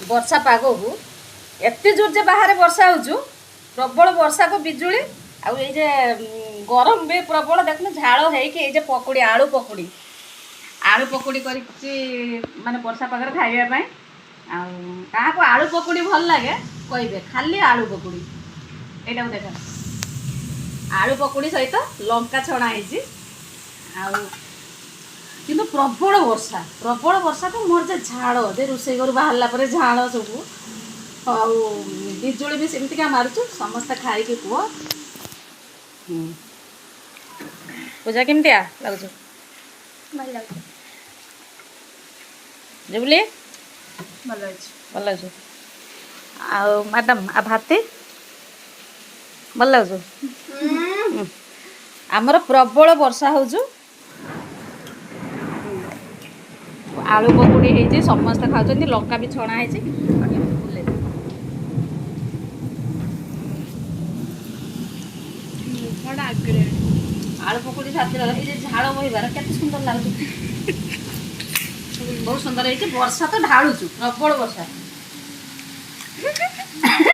वर्षा पाग को एत जोर जे बाहर वर्षा हो प्रबल वर्षा को बिजुली आउ ये गरम भी प्रबल देखना झाड़ हो पकुड़ी आलू पकुड़ी कर माने वर्षा पाग खाइबा क्या को आलू पकुड़ी भल लगे कहे खाली आलू पकुड़ी यहाँ देख आलू पकुड़ी सहित लंका छणा किंतु प्रबल वर्षा तो मोर जे झाड़ जे रोषे घर बाहर झाड़ सब बिजुली भी सेमती क्या मारुचु समस्ते खाई पुह पूजा केमतिया लगुच जुबली भल लगुच मैडम आ भाती भल लगुच आमर प्रबल वर्षा हो आलू पकुड़ी है समस्ते खाऊँ लंका भी छणा है आलू पकुड़ी साथी ये झाड़ बहबार के सुंदर लगे बहुत सुंदर है वर्षा तो ढालुचु प्रबल वर्षा